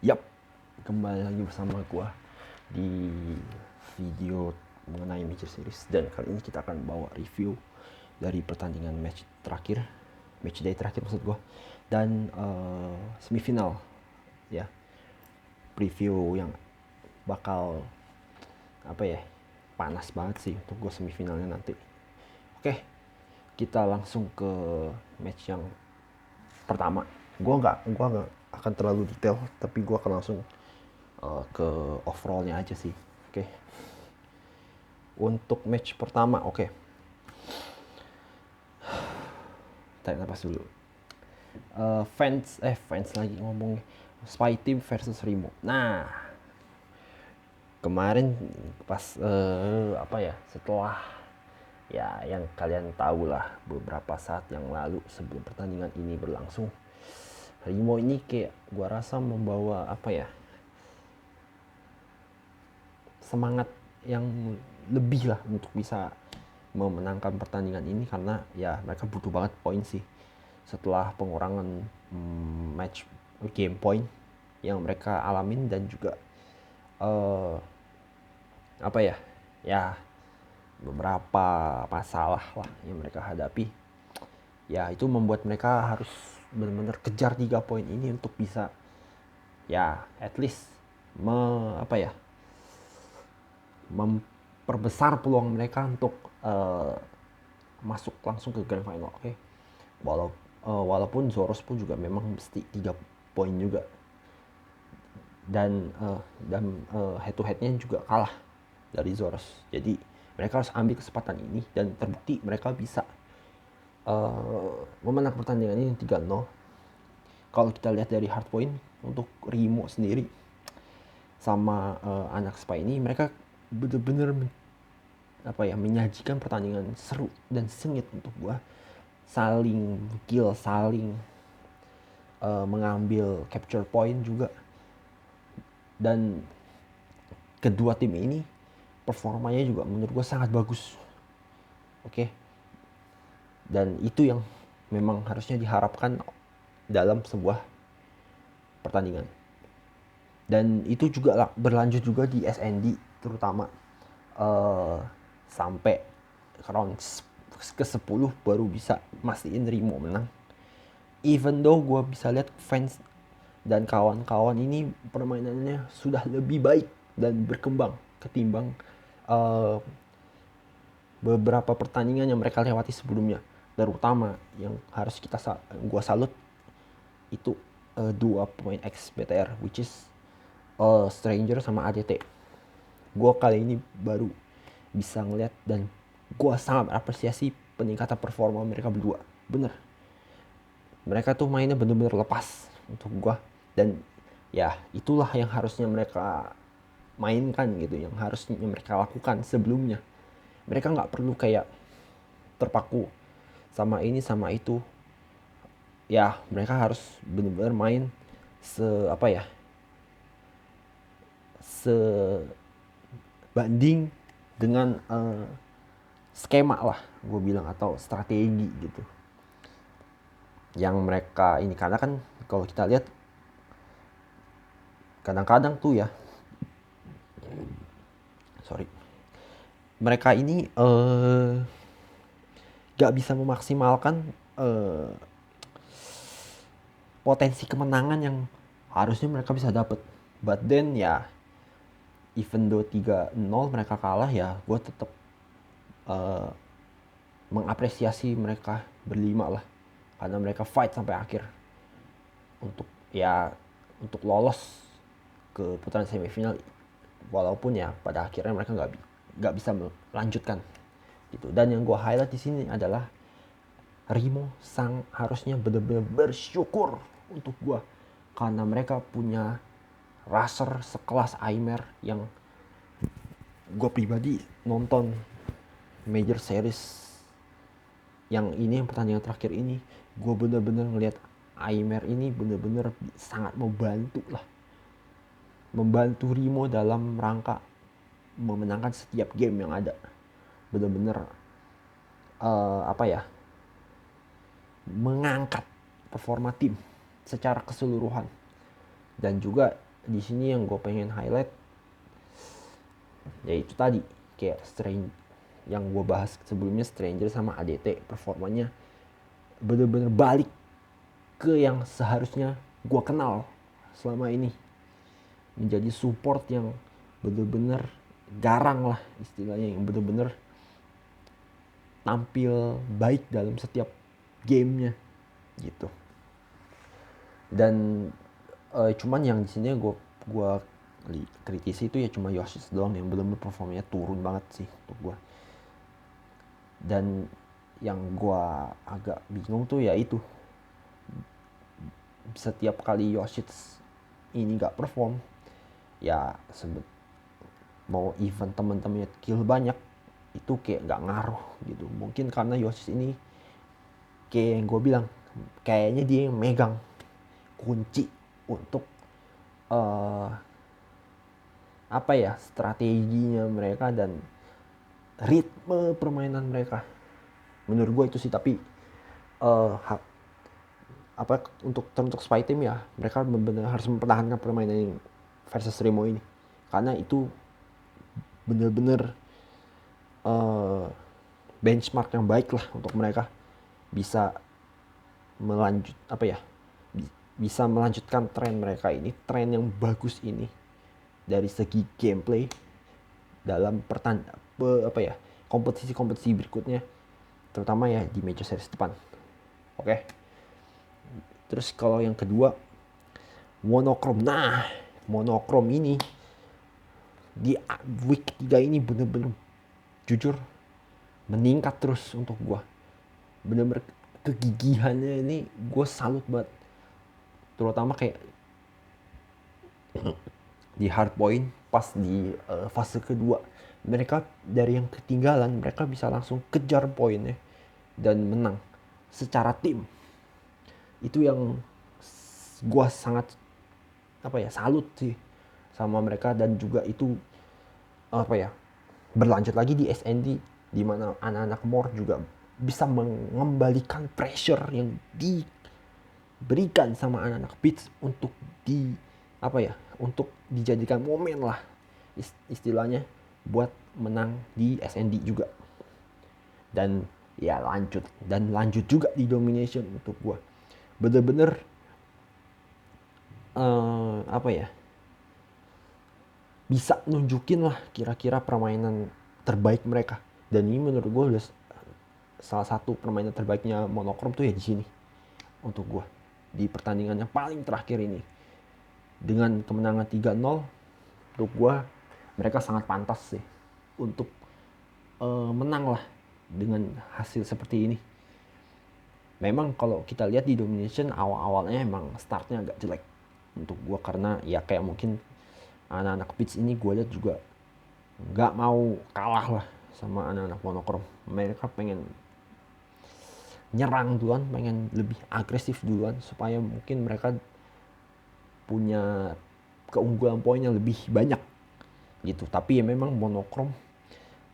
Yap, kembali lagi bersama gua di video mengenai Major Series, dan kali ini kita akan bawa review dari pertandingan match terakhir, match day terakhir maksud gua, dan semifinal ya, preview yang bakal apa ya, panas banget sih untuk gua semifinalnya nanti. Oke, kita langsung ke match yang pertama. Gua nggak akan terlalu detail, tapi gua akan langsung ke overallnya aja sih. Oke, untuk match pertama, oke, tarik nafas dulu. Fans lagi ngomong, Spy Team versus Rimo. Nah, kemarin pas apa ya, setelah ya yang kalian tahu lah, beberapa saat yang lalu sebelum pertandingan ini berlangsung, Rimo ini kayak gua rasa membawa apa ya, semangat yang lebih lah untuk bisa memenangkan pertandingan ini, karena ya mereka butuh banget poin sih setelah pengurangan match game point yang mereka alamin, dan juga apa ya, ya beberapa masalah lah yang mereka hadapi. Ya itu membuat mereka harus benar-benar kejar 3 poin ini untuk bisa ya at least apa ya, memperbesar peluang mereka untuk masuk langsung ke grand final. Oke, walaupun Zoros pun juga memang mesti 3 poin juga, dan head to headnya juga kalah dari Zoros. Jadi mereka harus ambil kesempatan ini, dan terbukti mereka bisa memenang pertandingan ini 3-0. Kalau kita lihat dari hard point untuk Rimo sendiri sama anak Spy ini, mereka bener-bener apa ya, menyajikan pertandingan seru dan sengit untuk gua, saling kill, saling mengambil capture point juga, dan kedua tim ini performanya juga menurut gua sangat bagus. Oke, dan itu yang memang harusnya diharapkan dalam sebuah pertandingan, dan itu juga berlanjut juga di SND, terutama sampai round ke-10 baru bisa mastiin Rimo menang. Even though gue bisa lihat fans dan kawan-kawan ini permainannya sudah lebih baik dan berkembang ketimbang beberapa pertandingan yang mereka lewati sebelumnya. Terutama yang harus gua salut itu 2 X BTR, which is Stranger sama ADT. Gue kali ini baru bisa ngeliat, dan gue sangat apresiasi peningkatan performa mereka berdua. Bener, mereka tuh mainnya bener-bener lepas untuk gue, dan ya itulah yang harusnya mereka mainkan gitu, yang harusnya mereka lakukan sebelumnya. Mereka nggak perlu kayak terpaku sama ini sama itu. Ya mereka harus bener-bener main apa ya, sebanding dengan skema lah gue bilang, atau strategi gitu yang mereka ini. Karena kan kalau kita lihat kadang-kadang tuh ya, sorry, mereka ini gak bisa memaksimalkan potensi kemenangan yang harusnya mereka bisa dapat. But then ya, even though 3-0 mereka kalah, ya gue tetap mengapresiasi mereka berlima lah, karena mereka fight sampai akhir untuk ya, untuk lolos ke putaran semifinal, walaupun ya pada akhirnya mereka nggak bisa melanjutkan gitu. Dan yang gue highlight di sini adalah Rimo harusnya benar-benar bersyukur untuk gue, karena mereka punya racer sekelas Aimer yang gue pribadi nonton Major Series yang ini, yang pertandingan terakhir ini, gue bener-bener ngelihat Aimer ini bener-bener sangat membantu Rimo dalam rangka memenangkan setiap game yang ada. Bener-bener apa ya, mengangkat performa tim secara keseluruhan. Dan juga di sini yang gue pengen highlight yaitu tadi kayak Strange yang gue bahas sebelumnya, Stranger sama ADT performanya bener-bener balik ke yang seharusnya gue kenal selama ini, menjadi support yang bener-bener garang lah istilahnya, yang bener-bener tampil baik dalam setiap gamenya gitu. Dan cuman yang di sini gue kritisi itu ya cuma Yoshis doang yang benar-benar performanya turun banget sih untuk gue. Dan yang gue agak bingung tuh ya itu, setiap kali Yoshis ini gak perform ya mau event temen-temennya kill banyak itu kayak gak ngaruh gitu. Mungkin karena Yoshis ini kayak yang gue bilang, kayaknya dia yang megang kunci untuk strateginya mereka dan ritme permainan mereka. Menurut gue itu sih. Tapi untuk Spy Team ya mereka benar-benar harus mempertahankan permainan versus Remo ini, karena itu benar-benar benchmark yang baik lah untuk mereka bisa bisa melanjutkan tren mereka ini, tren yang bagus ini dari segi gameplay dalam kompetisi-kompetisi berikutnya, terutama ya di Major Series depan. Oke. Terus kalau yang kedua, Monochrome. Nah, Monochrome ini di week 3 ini bener-bener jujur meningkat terus untuk gue. Bener-bener kegigihannya ini gue salut banget. Terutama kayak di hardpoint pas di fase kedua, mereka dari yang ketinggalan mereka bisa langsung kejar poinnya dan menang secara tim. Itu yang gue sangat salut sih sama mereka. Dan juga itu berlanjut lagi di SND, di mana anak-anak More juga bisa mengembalikan pressure yang diberikan sama anak-anak Beats untuk untuk dijadikan momen lah istilahnya buat menang di SND juga. Dan ya lanjut juga di Domination. Untuk gue bener-bener bisa nunjukin lah kira-kira permainan terbaik mereka. Dan ini menurut gue udah salah satu permainan terbaiknya Monochrome tuh ya di sini untuk gue, di pertandingan yang paling terakhir ini. Dengan kemenangan 3-0, untuk gue mereka sangat pantas sih untuk menang lah dengan hasil seperti ini. Memang kalau kita lihat di Domination awal-awalnya emang startnya agak jelek untuk gue, karena ya kayak mungkin anak-anak Beats ini gue lihat juga nggak mau kalah lah sama anak-anak Monochrome. Mereka pengen nyerang duluan, pengen lebih agresif duluan supaya mungkin mereka punya keunggulan poin yang lebih banyak gitu. Tapi ya memang Monochrome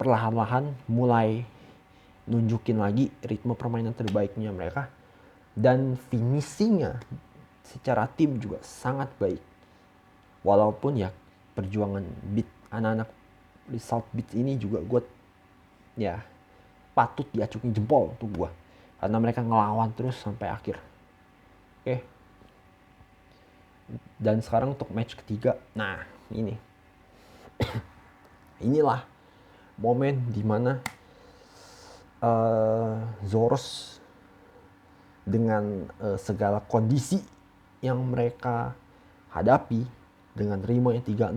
perlahan-lahan mulai nunjukin lagi ritme permainan terbaiknya mereka, dan finishingnya secara tim juga sangat baik. Walaupun ya perjuangan anak-anak Result Beats ini juga gue ya patut diacungi jempol untuk gue, karena mereka ngelawan terus sampai akhir. Oke. Dan sekarang untuk match ketiga. Nah ini inilah momen dimana Zoros dengan segala kondisi yang mereka hadapi dengan Remo yang 3-0,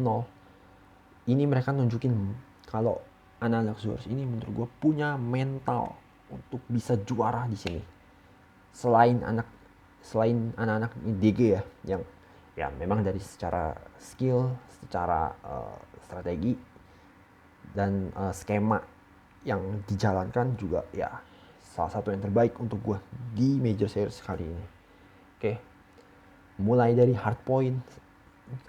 ini mereka nunjukin kalau anak-anak Zoros ini menurut gue punya mental untuk bisa juara di sini. Selain anak-anak DG ya, yang ya memang dari secara skill, secara strategi dan skema yang dijalankan juga ya salah satu yang terbaik untuk gue di Major Series kali ini. Oke. Mulai dari hardpoint,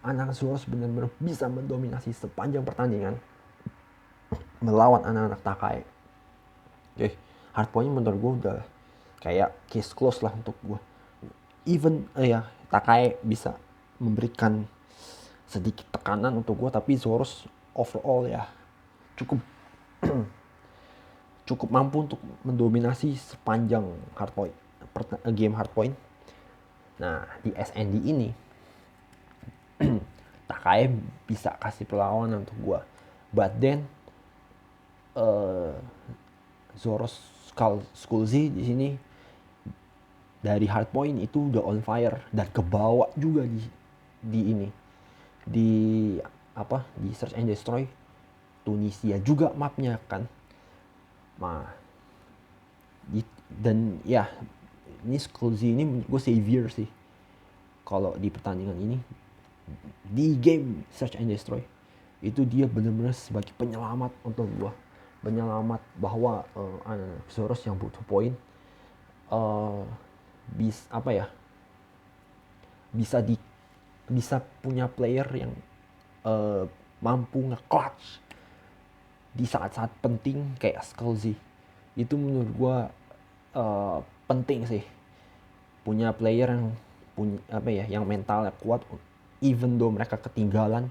anak Zoros benar-benar bisa mendominasi sepanjang pertandingan melawan anak-anak Takai. Oke, hardpoint menurut gue udah kayak case close lah untuk gue. Even Takai bisa memberikan sedikit tekanan untuk gue, tapi Zoros overall ya cukup cukup mampu untuk mendominasi sepanjang game hardpoint. Nah, di SND ini Takai bisa kasih perlawanan untuk gue, but then Zoros Skullzy di sini dari hardpoint itu udah on fire dan kebawa juga di ini di di Search and Destroy Tunisia juga mapnya kan. Nah, dan ya ini Skullzy ini menurut gue savior sih kalau di pertandingan ini. Di game Search and Destroy itu dia benar-benar sebagai penyelamat untuk gue, penyelamat bahwa Zoros yang butuh poin bisa punya player yang mampu nge-clutch di saat-saat penting kayak Skullzy. Itu menurut gue penting sih, punya player yang punya yang mentalnya kuat, even though mereka ketinggalan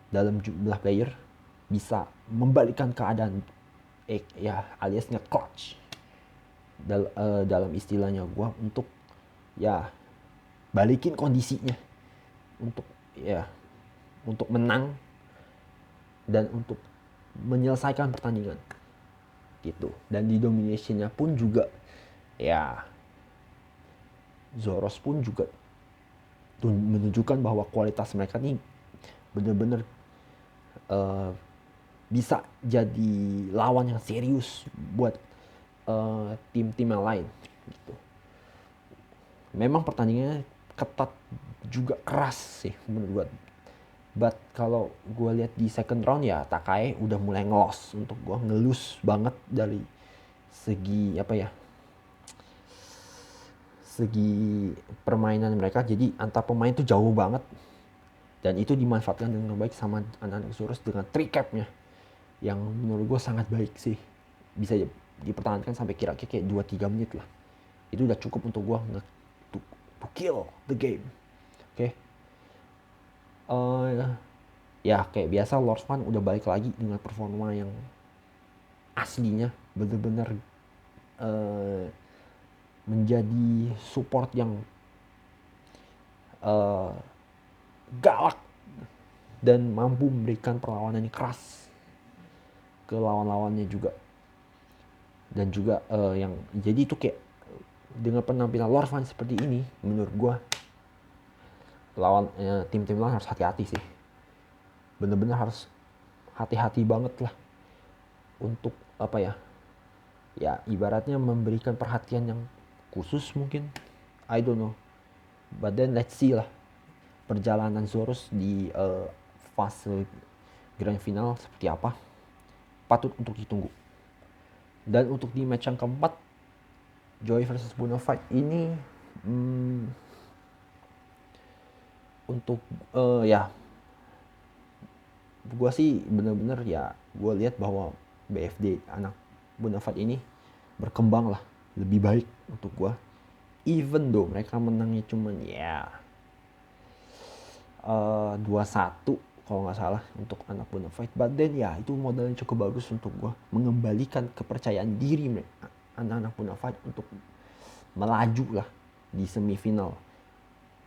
dalam jumlah player, bisa membalikkan keadaan alias nge-clutch dalam istilahnya gue, untuk balikin kondisinya untuk menang dan untuk menyelesaikan pertandingan gitu. Dan di dominationnya pun juga Zoros pun juga menunjukkan bahwa kualitas mereka nih bener-bener bisa jadi lawan yang serius buat tim-tim yang lain gitu. Memang pertandingannya ketat juga, keras sih menurut gue. But kalau gue lihat di second round Takai udah mulai ngelos untuk gue, ngelus banget dari segi segi permainan mereka. Jadi antar pemain tuh jauh banget, dan itu dimanfaatkan dengan baik sama anak-anak Zoros dengan tricapnya yang menurut gue sangat baik sih. Bisa dipertahankan sampai kira-kira kayak 2-3 menit lah. Itu udah cukup untuk gue to kill the game. Oke. Kayak biasa Lordspan udah balik lagi dengan performa yang aslinya, bener-bener menjadi support yang galak dan mampu memberikan perlawanan yang keras ke lawan-lawannya juga. Dan juga yang jadi itu kayak dengan penampilan Lordspan seperti ini, menurut gue tim-tim lawan harus hati-hati sih. Bener-bener harus hati-hati banget lah untuk ibaratnya memberikan perhatian yang khusus mungkin, I don't know, but then let's see lah perjalanan Zoros di fase grand final seperti apa, patut untuk ditunggu. Dan untuk di match yang keempat, Joy versus Bonafide ini untuk gue sih bener-bener gue lihat bahwa BFD anak Bonafide ini berkembang lah lebih baik untuk gue, even though mereka menangnya cuman 2-1 kalau nggak salah untuk anak Bonafide. But then itu modalnya cukup bagus untuk gue mengembalikan kepercayaan diri anak-anak Bonafide untuk melaju lah di semifinal.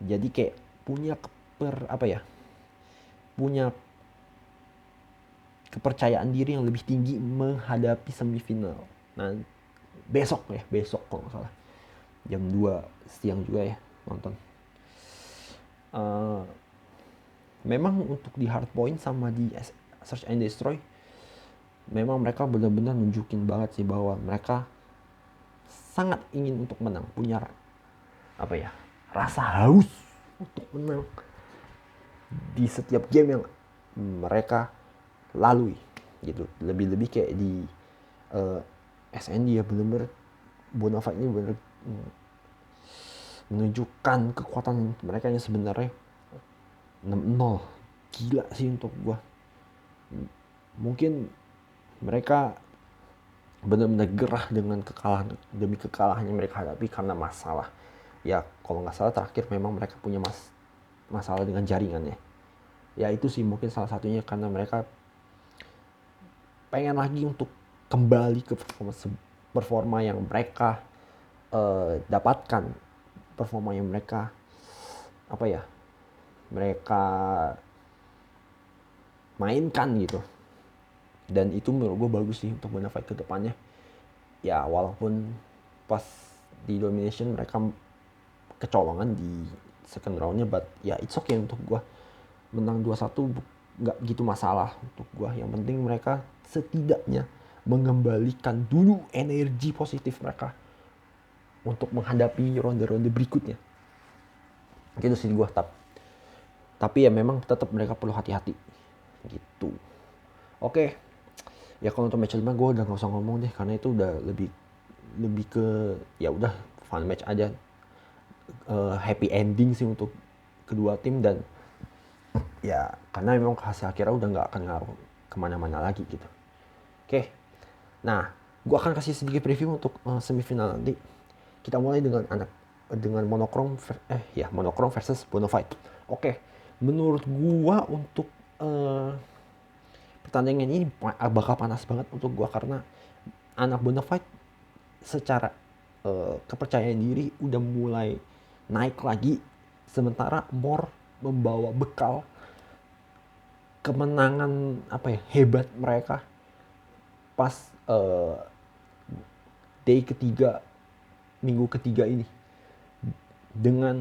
Jadi kayak punya punya kepercayaan diri yang lebih tinggi menghadapi semifinal. Nah, besok kalau nggak salah jam 2 siang juga ya nonton. Memang untuk di hardpoint sama di Search and Destroy, memang mereka benar-benar nunjukin banget sih bahwa mereka sangat ingin untuk menang, punya rasa haus untuk menang di setiap game yang mereka lalui gitu. Lebih-lebih kayak di SND bener-bener Bonafide ini bener menunjukkan kekuatan mereka yang sebenarnya 6-0. Gila sih untuk gua. Mungkin mereka benar-benar gerah dengan kekalahan yang mereka hadapi karena masalah. Kalau nggak salah terakhir memang mereka punya masalah dengan jaringannya. Ya itu sih mungkin salah satunya karena mereka pengen lagi untuk kembali ke performa yang mereka dapatkan, performa yang mereka apa ya, mereka mainkan gitu. Dan itu menurut gue bagus sih untuk Bonafide ke depannya. Ya walaupun pas di domination mereka kecolongan di second roundnya, but ya it's okay untuk gue. Menang 2-1 nggak gitu masalah untuk gue. Yang penting mereka setidaknya mengembalikan dulu energi positif mereka untuk menghadapi ronde-ronde berikutnya. Gitu sih gue. Tapi ya memang tetap mereka perlu hati-hati gitu. Oke. Ya kalau untuk match 5 gue udah gak usah ngomong deh, karena itu udah lebih ke ya udah fun match aja. Happy ending sih untuk kedua tim, dan ya karena memang hasil akhirnya udah nggak akan ngaruh kemana-mana lagi gitu. Oke, nah gue akan kasih sedikit preview untuk semifinal nanti. Kita mulai dengan monokrom versus Bonafide. Oke, menurut gue untuk pertandingan ini bakal panas banget untuk gue, karena anak Bonafide secara kepercayaan diri udah mulai naik lagi, sementara Mor membawa bekal kemenangan hebat mereka pas day ketiga, minggu ketiga ini, dengan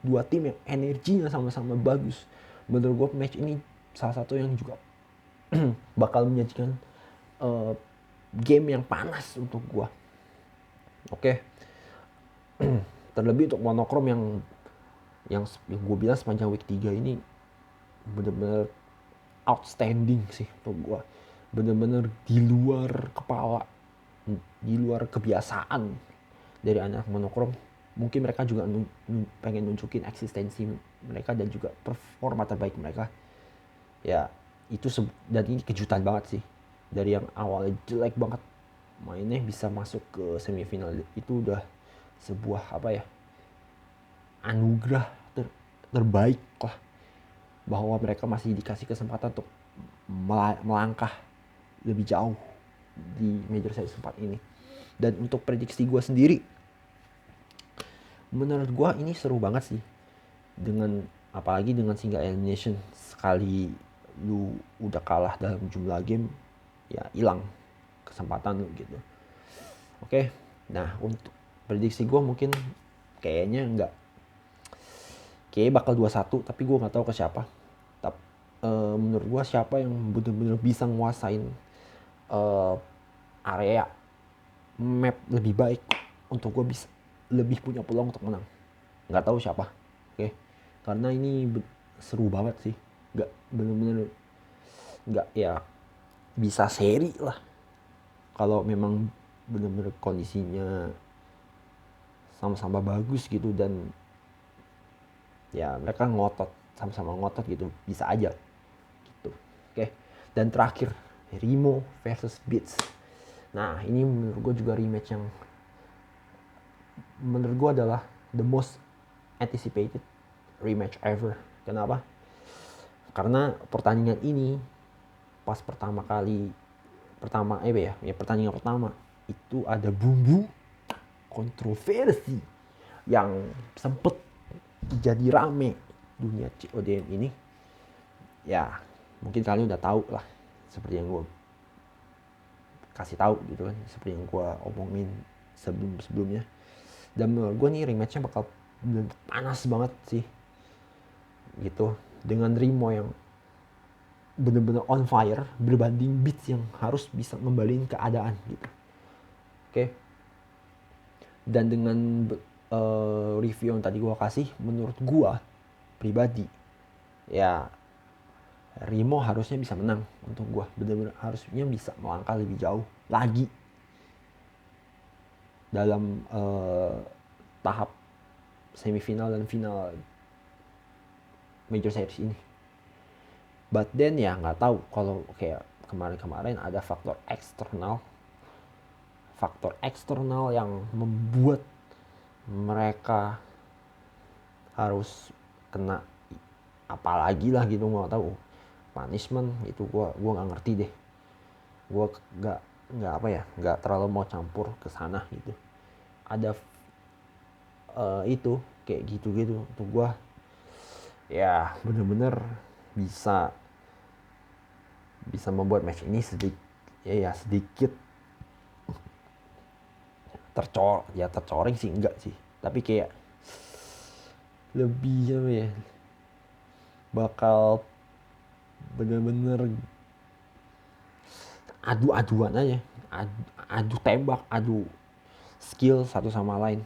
dua tim yang energinya sama-sama bagus. Menurut gue match ini salah satu yang juga bakal menyajikan game yang panas untuk gue. Oke. Terlebih untuk monokrom yang gue bilang sepanjang week 3 ini bener-bener outstanding sih untuk gue. Bener-bener di luar kepala, di luar kebiasaan dari anak monokrom. Mungkin mereka juga pengen nunjukin eksistensi mereka dan juga performa terbaik mereka. Ya itu dan ini kejutan banget sih. Dari yang awalnya jelek banget mainnya bisa masuk ke semifinal, itu udah sebuah anugerah terbaik lah, bahwa mereka masih dikasih kesempatan untuk melangkah lebih jauh di Major Series 4 ini. Dan untuk prediksi gue sendiri, menurut gue ini seru banget sih, dengan apalagi dengan single elimination. Sekali lu udah kalah dalam jumlah game, ya hilang kesempatan lu gitu. Oke, nah untuk prediksi gue mungkin kayaknya bakal 2-1, tapi gue nggak tahu ke siapa. Tapi menurut gue siapa yang benar-benar bisa nguasain area map lebih baik, untuk gue bisa lebih punya peluang untuk menang. Nggak tahu siapa, oke? Karena ini seru banget sih, bener-bener nggak ya, bisa seri lah kalau memang bener-bener kondisinya sama-sama bagus gitu, dan ya mereka sama-sama ngotot gitu, bisa aja gitu. Oke. Dan terakhir, Rimo versus Beats. Nah ini menurut gue juga rematch yang menurut gue adalah the most anticipated rematch ever. Kenapa? Karena pertandingan ini pas pertandingan pertama itu ada bumbu kontroversi yang sempet jadi rame dunia COD ini. Ya mungkin kalian udah tahu lah, seperti yang gue kasih tahu gitu kan, seperti yang gue omongin sebelumnya. Dan menurut gue nih rematchnya bakal panas banget sih gitu, dengan Rimo yang bener-bener on fire berbanding Beats yang harus bisa ngembaliin keadaan gitu. Oke. Dan dengan review yang tadi gue kasih, menurut gue pribadi ya Rimo harusnya bisa menang. Untuk gue bener-bener harusnya bisa melangkah lebih jauh lagi dalam tahap semifinal dan final Major Series ini. But then ya nggak tahu, kalau kayak kemarin-kemarin ada faktor eksternal yang membuat mereka harus kena apalagi lah gitu, gua nggak tahu punishment itu, gua nggak ngerti deh. Gua nggak apa ya, nggak terlalu mau campur ke sana gitu. Ada itu kayak gitu untuk gua ya bener-bener bisa membuat match ini sedikit tercoreng sih enggak sih, tapi kayak lebih apa ya, bakal bener-bener adu-aduan aja, adu tembak, adu skill satu sama lain.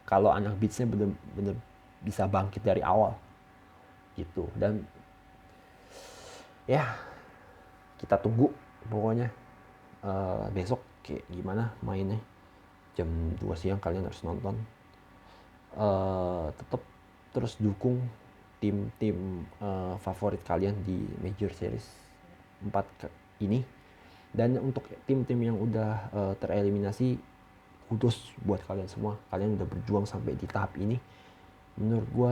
Kalau anak beatsnya bener-bener bisa bangkit dari awal gitu. Dan ya kita tunggu pokoknya besok kayak gimana mainnya. Jam 2 siang kalian harus nonton. Tetap terus dukung tim-tim favorit kalian di Major Series 4 ini. Dan untuk tim-tim yang udah tereliminasi, kudos buat kalian semua. Kalian udah berjuang sampai di tahap ini. Menurut gue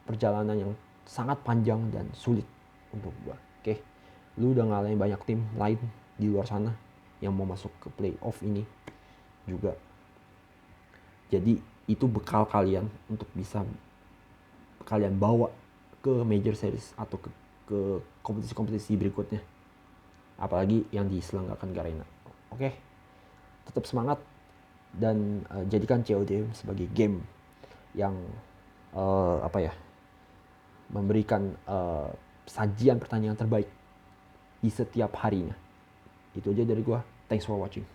perjalanan yang sangat panjang dan sulit untuk gue. Oke, lu udah ngalahin banyak tim lain di luar sana yang mau masuk ke playoff ini juga. Jadi itu bekal kalian untuk bisa kalian bawa ke Major Series atau ke kompetisi-kompetisi berikutnya. Apalagi yang diselenggarakan Garena. Oke, tetap semangat dan jadikan COD sebagai game yang memberikan sajian pertandingan terbaik di setiap harinya. Itu aja dari gua. Thanks for watching.